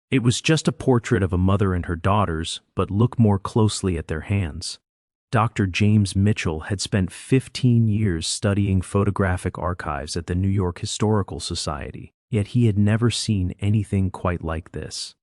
It was just a portrait of a mother and her daughters, but look more closely at their hands. Dr. James Mitchell had spent 15 years studying photographic archives at the New York Historical Society, yet he had never seen anything quite like this.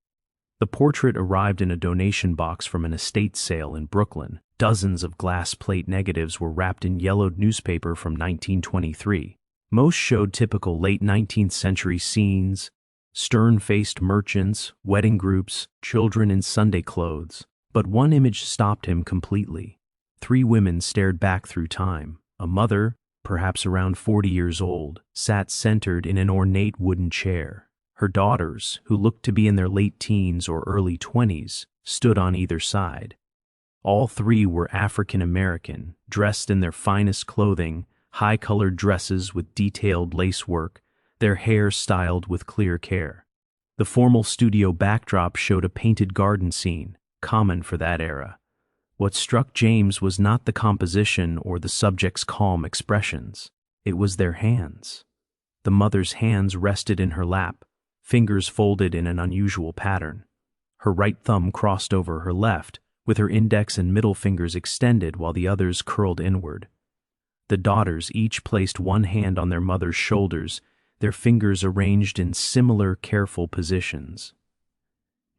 The portrait arrived in a donation box from an estate sale in Brooklyn. Dozens of glass plate negatives were wrapped in yellowed newspaper from 1923. Most showed typical late 19th century scenes: stern-faced merchants, wedding groups, children in Sunday clothes. But one image stopped him completely. 3 women stared back through time. A mother, perhaps around 40 years old, sat centered in an ornate wooden chair. Her daughters, who looked to be in their late teens or early 20s, stood on either side. All 3 were African American, dressed in their finest clothing, high-colored dresses with detailed lacework, their hair styled with clear care. The formal studio backdrop showed a painted garden scene, common for that era. What struck James was not the composition or the subject's calm expressions. It was their hands. The mother's hands rested in her lap, fingers folded in an unusual pattern. Her right thumb crossed over her left, with her index and middle fingers extended while the others curled inward. The daughters each placed one hand on their mother's shoulders, their fingers arranged in similar careful positions.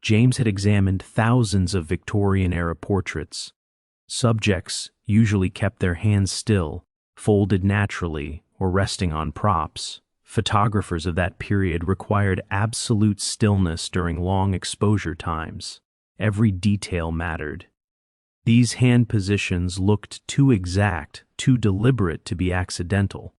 James had examined thousands of Victorian-era portraits. Subjects usually kept their hands still, folded naturally, or resting on props. Photographers of that period required absolute stillness during long exposure times. Every detail mattered. These hand positions looked too exact, too deliberate to be accidental.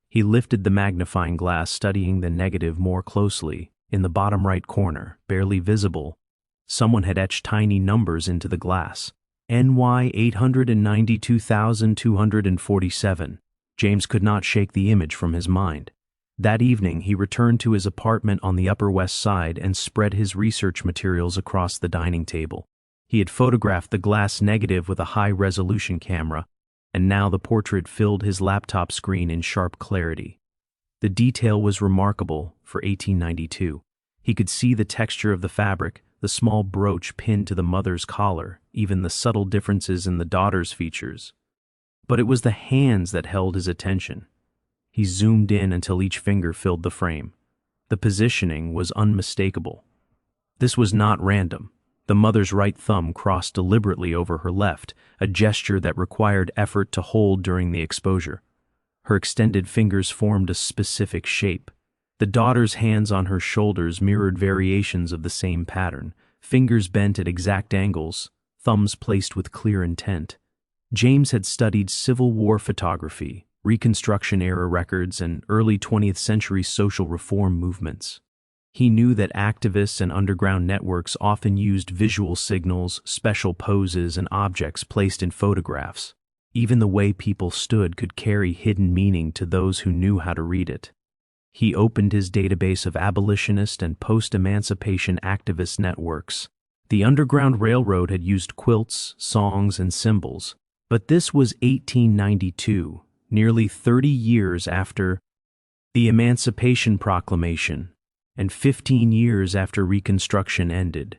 He lifted the magnifying glass, studying the negative more closely. In the bottom right corner, barely visible, someone had etched tiny numbers into the glass. NY 892,247. James could not shake the image from his mind. That evening, he returned to his apartment on the Upper West Side and spread his research materials across the dining table. He had photographed the glass negative with a high-resolution camera, and now the portrait filled his laptop screen in sharp clarity. The detail was remarkable for 1892. He could see the texture of the fabric, the small brooch pinned to the mother's collar, even the subtle differences in the daughter's features. But it was the hands that held his attention. He zoomed in until each finger filled the frame. The positioning was unmistakable. This was not random. The mother's right thumb crossed deliberately over her left, a gesture that required effort to hold during the exposure. Her extended fingers formed a specific shape. The daughter's hands on her shoulders mirrored variations of the same pattern, fingers bent at exact angles, thumbs placed with clear intent. James had studied Civil War photography, Reconstruction-era records, and early 20th century social reform movements. He knew that activists and underground networks often used visual signals, special poses, and objects placed in photographs. Even the way people stood could carry hidden meaning to those who knew how to read it. He opened his database of abolitionist and post-emancipation activist networks. The Underground Railroad had used quilts, songs, and symbols. But this was 1892, nearly 30 years after the Emancipation Proclamation, and 15 years after Reconstruction ended.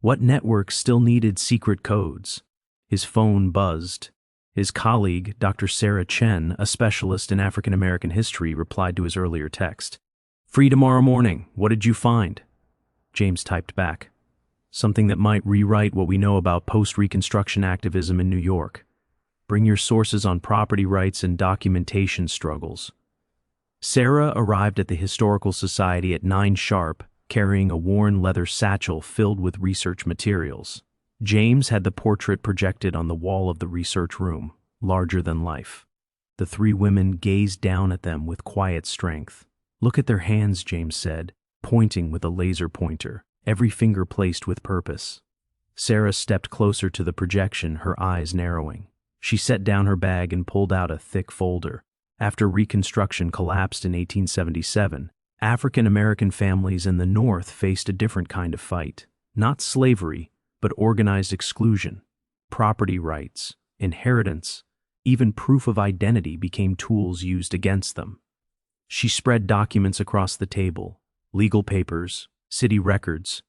What networks still needed secret codes? His phone buzzed. His colleague, Dr. Sarah Chen, a specialist in African American history, replied to his earlier text. "Free tomorrow morning. What did you find?" James typed back. "Something that might rewrite what we know about post-Reconstruction activism in New York. Bring your sources on property rights and documentation struggles." Sarah arrived at the Historical Society at 9 sharp, carrying a worn leather satchel filled with research materials. James had the portrait projected on the wall of the research room, larger than life. The 3 women gazed down at them with quiet strength. "Look at their hands," James said, pointing with a laser pointer, every finger placed with purpose. Sarah stepped closer to the projection, her eyes narrowing. She set down her bag and pulled out a thick folder. After Reconstruction collapsed in 1877, African American families in the North faced a different kind of fight. Not slavery, but organized exclusion. Property rights, inheritance, even proof of identity became tools used against them. She spread documents across the table, legal papers, City records,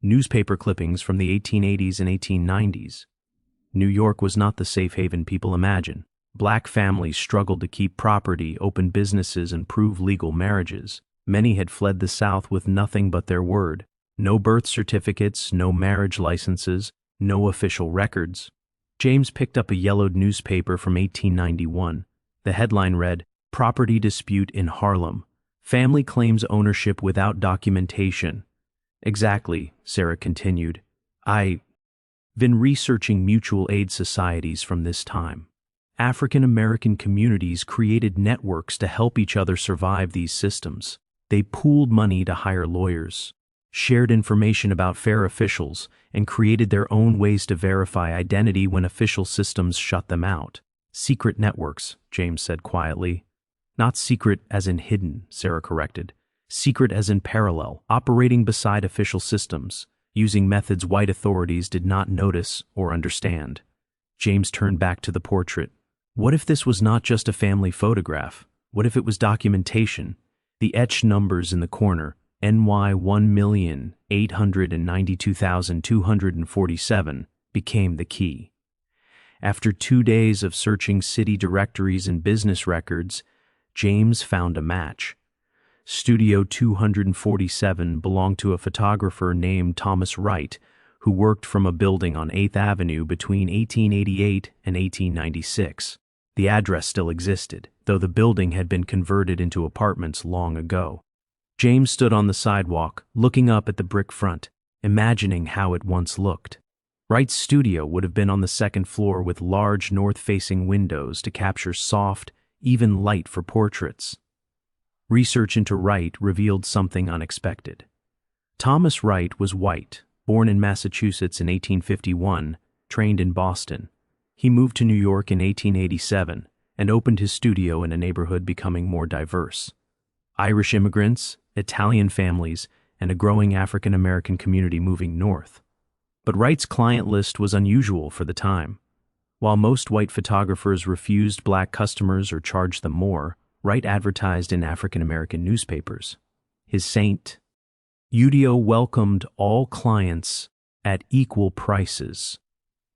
newspaper clippings from the 1880s and 1890s. New York was not the safe haven people imagine. Black families struggled to keep property, open businesses, and prove legal marriages. Many had fled the South with nothing but their word. No birth certificates, no marriage licenses, no official records. James picked up a yellowed newspaper from 1891. The headline read, "Property Dispute in Harlem. Family claims ownership without documentation." "Exactly," Sarah continued. "I've been researching mutual aid societies from this time. African American communities created networks to help each other survive these systems. They pooled money to hire lawyers, shared information about fair officials, and created their own ways to verify identity when official systems shut them out. Secret networks," James said quietly. "Not secret as in hidden," Sarah corrected. "Secret as in parallel, operating beside official systems, using methods white authorities did not notice or understand." James turned back to the portrait. What if this was not just a family photograph? What if it was documentation? The etched numbers in the corner, NY 1,892,247, became the key. After 2 days of searching city directories and business records, James found a match. Studio 247 belonged to a photographer named Thomas Wright, who worked from a building on 8th Avenue between 1888 and 1896. The address still existed, though the building had been converted into apartments long ago. James stood on the sidewalk, looking up at the brick front, imagining how it once looked. Wright's studio would have been on the second floor with large north-facing windows to capture soft, even light for portraits. Research into Wright revealed something unexpected. Thomas Wright was white, born in Massachusetts in 1851, trained in Boston. He moved to New York in 1887 and opened his studio in a neighborhood becoming more diverse. Irish immigrants, Italian families, and a growing African American community moving north. But Wright's client list was unusual for the time. While most white photographers refused black customers or charged them more, Wright advertised in African American newspapers. His St. Udio welcomed all clients at equal prices.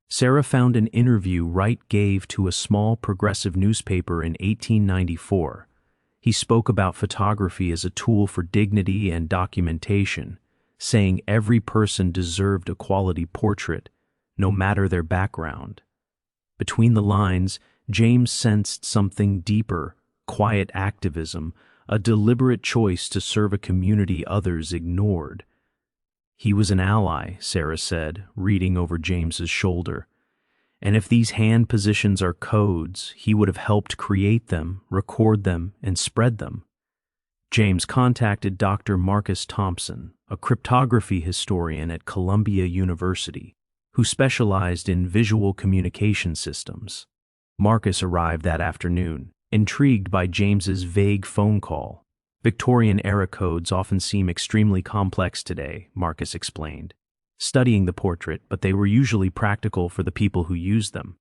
Sarah found an interview Wright gave to a small progressive newspaper in 1894. He spoke about photography as a tool for dignity and documentation, saying every person deserved a quality portrait, no matter their background. Between the lines, James sensed something deeper, quiet activism, a deliberate choice to serve a community others ignored. He was an ally, Sarah said, reading over James's shoulder. And if these hand positions are codes, he would have helped create them, record them, and spread them. James contacted Dr. Marcus Thompson, a cryptography historian at Columbia University, who specialized in visual communication systems. Marcus arrived that afternoon, intrigued by James's vague phone call. Victorian-era codes often seem extremely complex today, Marcus explained, studying the portrait, but they were usually practical for the people who used them.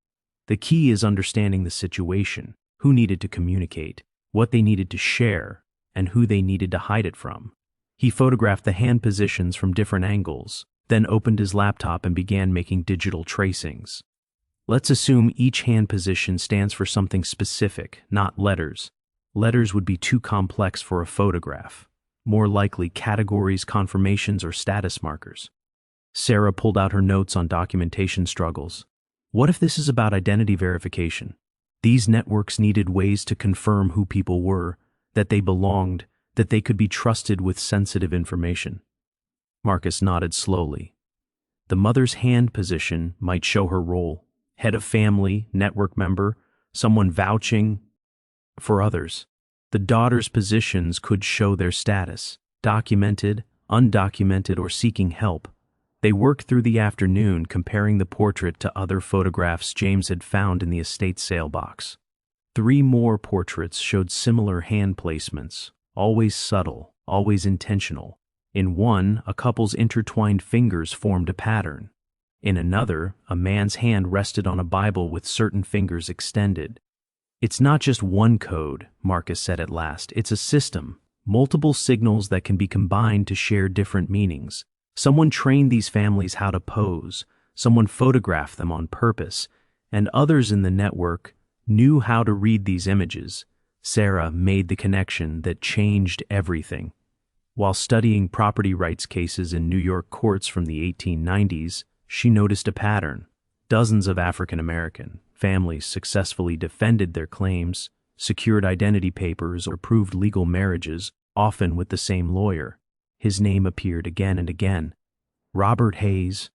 The key is understanding the situation, who needed to communicate, what they needed to share, and who they needed to hide it from. He photographed the hand positions from different angles, then opened his laptop and began making digital tracings. Let's assume each hand position stands for something specific, not letters. Letters would be too complex for a photograph. More likely categories, confirmations, or status markers. Sarah pulled out her notes on documentation struggles. What if this is about identity verification? These networks needed ways to confirm who people were, that they belonged, that they could be trusted with sensitive information. Marcus nodded slowly. The mother's hand position might show her role. Head of family, network member, someone vouching for others. The daughter's positions could show their status, documented, undocumented, or seeking help. They worked through the afternoon comparing the portrait to other photographs James had found in the estate sale box. 3 more portraits showed similar hand placements, always subtle, always intentional. In one, a couple's intertwined fingers formed a pattern. In another, a man's hand rested on a Bible with certain fingers extended. It's not just one code, Marcus said at last. It's a system. multiple signals that can be combined to share different meanings. Someone trained these families how to pose, someone photographed them on purpose, and others in the network knew how to read these images. Sarah made the connection that changed everything. While studying property rights cases in New York courts from the 1890s, she noticed a pattern. Dozens of African American families successfully defended their claims, secured identity papers, or proved legal marriages, often with the same lawyer. His name appeared again and again. Robert Hayes.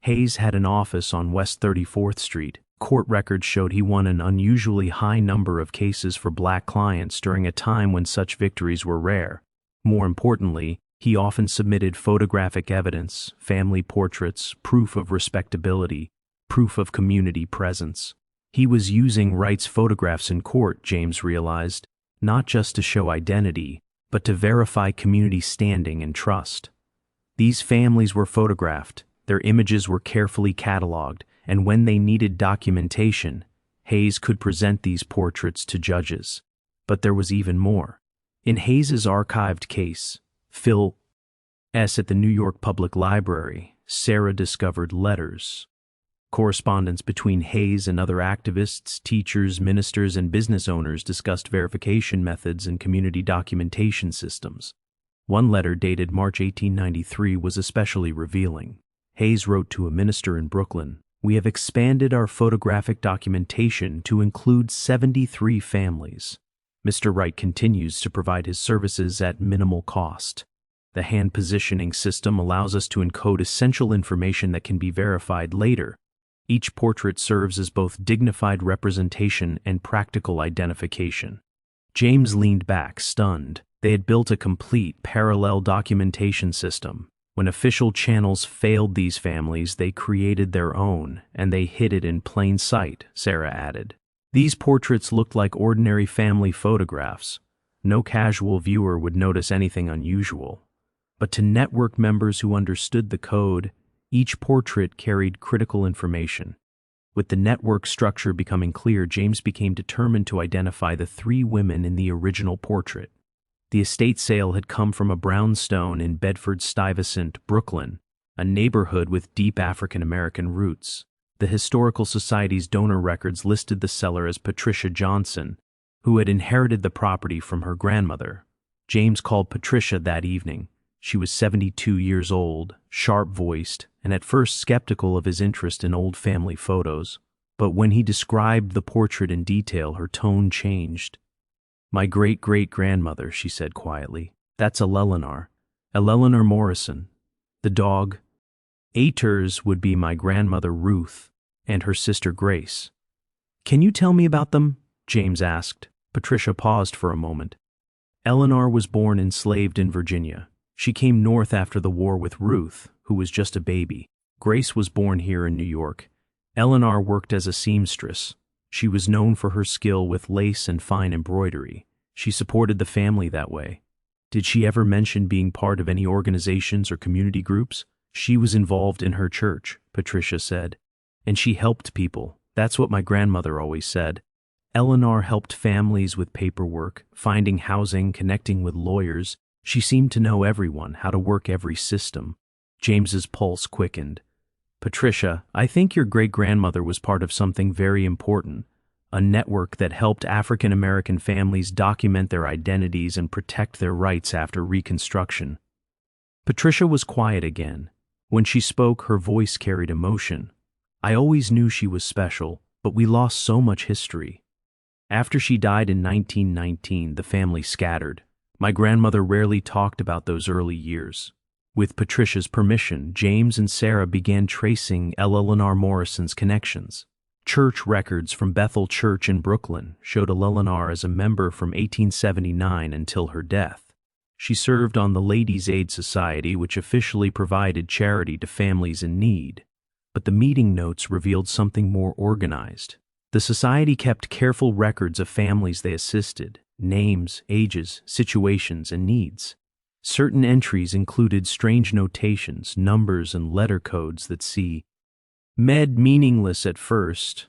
Hayes had an office on West 34th Street. Court records showed he won an unusually high number of cases for black clients during a time when such victories were rare. More importantly, he often submitted photographic evidence, family portraits, proof of respectability, proof of community presence. He was using Wright's photographs in court, James realized, not just to show identity, but to verify community standing and trust. These families were photographed, their images were carefully cataloged, and when they needed documentation, Hayes could present these portraits to judges. But there was even more. In Hayes's archived case, Phil S. at the New York Public Library, Sarah discovered letters, correspondence between Hayes and other activists, teachers, ministers, and business owners discussed verification methods and community documentation systems. One letter dated March 1893 was especially revealing. Hayes wrote to a minister in Brooklyn, "We have expanded our photographic documentation to include 73 families. Mr. Wright continues to provide his services at minimal cost. The hand positioning system allows us to encode essential information that can be verified later. Each portrait serves as both dignified representation and practical identification." James leaned back, stunned. They had built a complete parallel documentation system. When official channels failed these families, they created their own, and they hid it in plain sight, Sarah added. These portraits looked like ordinary family photographs. No casual viewer would notice anything unusual. But to network members who understood the code, each portrait carried critical information. With the network structure becoming clear, James became determined to identify the 3 women in the original portrait. The estate sale had come from a brownstone in Bedford-Stuyvesant, Brooklyn, a neighborhood with deep African American roots. The Historical Society's donor records listed the seller as Patricia Johnson, who had inherited the property from her grandmother. James called Patricia that evening. She was 72 years old, sharp-voiced, and at first skeptical of his interest in old family photos. But when he described the portrait in detail, her tone changed. "My great-great-grandmother," she said quietly. "That's Eleanor Morrison. The dog Aters would be my grandmother Ruth and her sister Grace." "Can you tell me about them?" James asked. Patricia paused for a moment. "Eleanor was born enslaved in Virginia. She came north after the war with Ruth, who was just a baby. Grace was born here in New York. Eleanor worked as a seamstress. She was known for her skill with lace and fine embroidery. She supported the family that way." "Did she ever mention being part of any organizations or community groups?" "She was involved in her church," Patricia said. "And she helped people. That's what my grandmother always said. Eleanor helped families with paperwork, finding housing, connecting with lawyers. She seemed to know everyone, how to work every system." James's pulse quickened. "Patricia, I think your great-grandmother was part of something very important, a network that helped African American families document their identities and protect their rights after Reconstruction." Patricia was quiet again. When she spoke, her voice carried emotion. "I always knew she was special, but we lost so much history. After she died in 1919, the family scattered. My grandmother rarely talked about those early years." With Patricia's permission, James and Sarah began tracing Eleanor Morrison's connections. Church records from Bethel Church in Brooklyn showed Eleanor as a member from 1879 until her death. She served on the Ladies' Aid Society, which officially provided charity to families in need. But the meeting notes revealed something more organized. The society kept careful records of families they assisted, names, ages, situations, and needs. Certain entries included strange notations, numbers, and letter codes that seemed meaningless at first,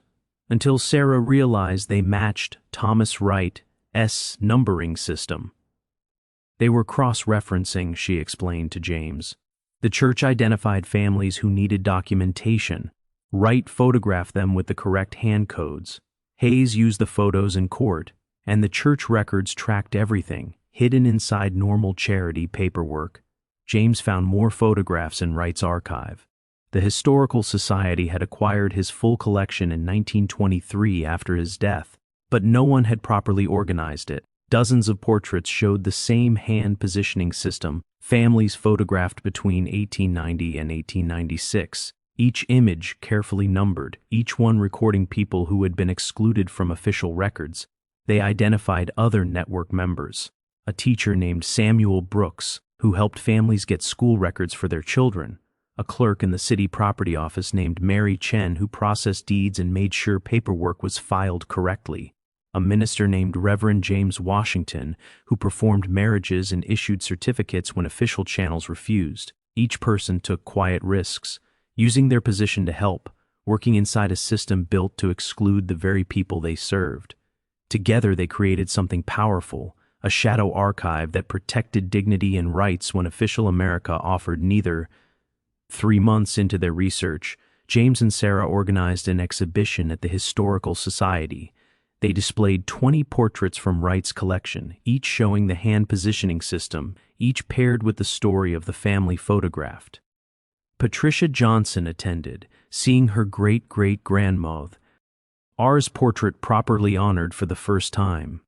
until Sarah realized they matched Thomas Wright's numbering system. They were cross-referencing, she explained to James. The church identified families who needed documentation. Wright photographed them with the correct hand codes. Hayes used the photos in court, and the church records tracked everything, hidden inside normal charity paperwork. James found more photographs in Wright's archive. The Historical Society had acquired his full collection in 1923 after his death, but no one had properly organized it. Dozens of portraits showed the same hand positioning system, families photographed between 1890 and 1896, each image carefully numbered, each one recording people who had been excluded from official records. They identified other network members. A teacher named Samuel Brooks, who helped families get school records for their children. A clerk in the city property office named Mary Chen, who processed deeds and made sure paperwork was filed correctly. A minister named Reverend James Washington, who performed marriages and issued certificates when official channels refused. Each person took quiet risks, using their position to help, working inside a system built to exclude the very people they served. Together they created something powerful, a shadow archive that protected dignity and rights when official America offered neither. 3 months into their research, James and Sarah organized an exhibition at the Historical Society. They displayed 20 portraits from Wright's collection, each showing the hand positioning system, each paired with the story of the family photographed. Patricia Johnson attended, seeing her great-great-grandmother, ours portrait properly honored for the first time.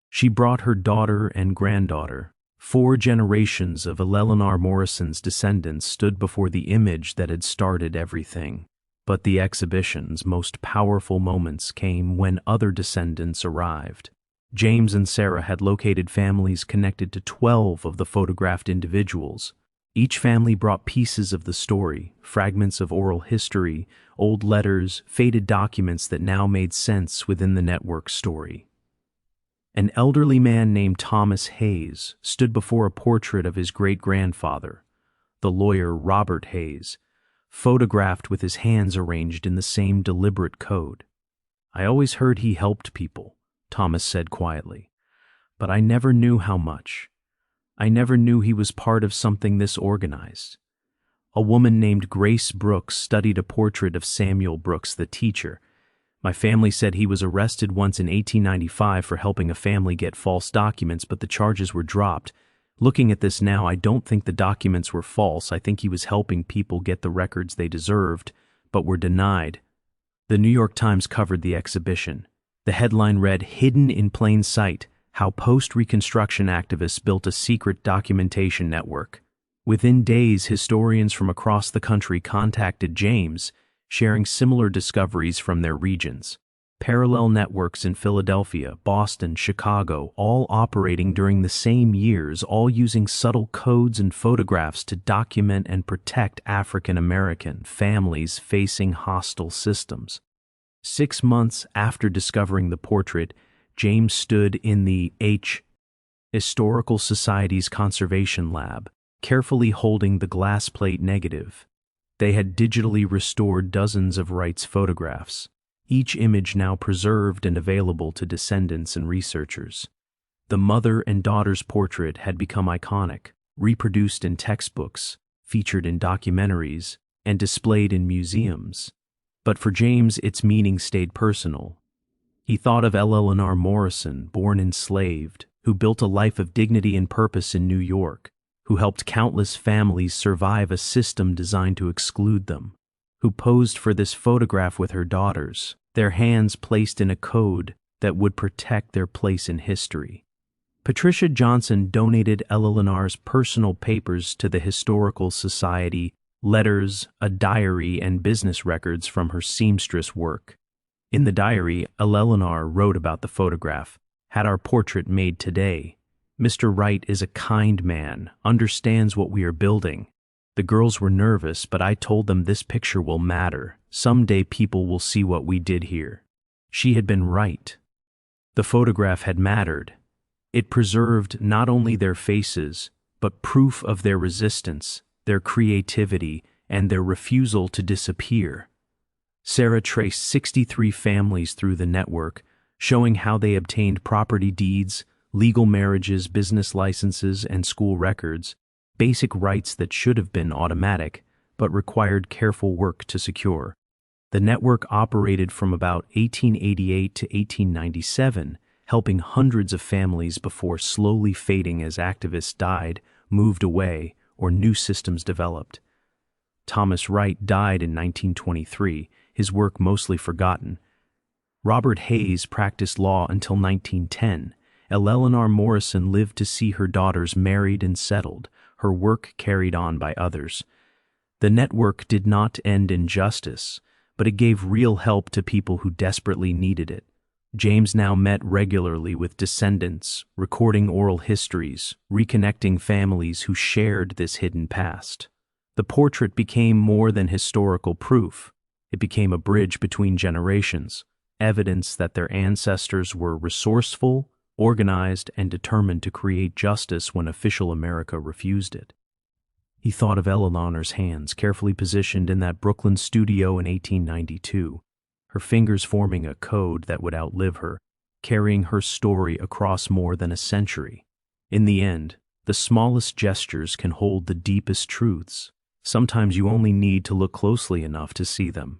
She brought her daughter and granddaughter. 4 generations of Eleanor Morrison's descendants stood before the image that had started everything. But the exhibition's most powerful moments came when other descendants arrived. James and Sarah had located families connected to 12 of the photographed individuals. Each family brought pieces of the story, fragments of oral history, old letters, faded documents that now made sense within the network story. An elderly man named Thomas Hayes stood before a portrait of his great-grandfather, the lawyer Robert Hayes, photographed with his hands arranged in the same deliberate code. "I always heard he helped people," Thomas said quietly, "but I never knew how much. I never knew he was part of something this organized." A woman named Grace Brooks studied a portrait of Samuel Brooks, the teacher. "My family said he was arrested once in 1895 for helping a family get false documents, but the charges were dropped. Looking at this now, I don't think the documents were false. I think he was helping people get the records they deserved, but were denied." The New York Times covered the exhibition. The headline read, "Hidden in Plain Sight, How Post-Reconstruction Activists Built a Secret Documentation Network." Within days, historians from across the country contacted James, sharing similar discoveries from their regions. Parallel networks in Philadelphia, Boston, Chicago, all operating during the same years, all using subtle codes and photographs to document and protect African American families facing hostile systems. 6 months after discovering the portrait, James stood in the Historical Society's conservation lab, carefully holding the glass plate negative. They had digitally restored dozens of Wright's photographs, each image now preserved and available to descendants and researchers. The mother and daughter's portrait had become iconic, reproduced in textbooks, featured in documentaries, and displayed in museums. But for James, its meaning stayed personal. He thought of Eleanor Morrison, born enslaved, who built a life of dignity and purpose in New York, who helped countless families survive a system designed to exclude them, who posed for this photograph with her daughters, their hands placed in a code that would protect their place in history. Patricia Johnson donated Eleanor's personal papers to the Historical Society, letters, a diary, and business records from her seamstress work. In the diary, Eleanor wrote about the photograph, "Had our portrait made today. Mr. Wright is a kind man, understands what we are building. The girls were nervous, but I told them this picture will matter. Someday people will see what we did here." She had been right. The photograph had mattered. It preserved not only their faces, but proof of their resistance, their creativity, and their refusal to disappear. Sarah traced 63 families through the network, showing how they obtained property deeds, legal marriages, business licenses, and school records, basic rights that should have been automatic but required careful work to secure. The network operated from about 1888 to 1897, helping hundreds of families before slowly fading as activists died, moved away, or new systems developed. Thomas Wright died in 1923, his work mostly forgotten. Robert Hayes practiced law until 1910. Eleanor Morrison lived to see her daughters married and settled, her work carried on by others. The network did not end in justice, but it gave real help to people who desperately needed it. James now met regularly with descendants, recording oral histories, reconnecting families who shared this hidden past. The portrait became more than historical proof. It became a bridge between generations, evidence that their ancestors were resourceful, organized, and determined to create justice when official America refused it. He thought of Eleanor's hands, carefully positioned in that Brooklyn studio in 1892, her fingers forming a code that would outlive her, carrying her story across more than a century. In the end, the smallest gestures can hold the deepest truths. Sometimes you only need to look closely enough to see them.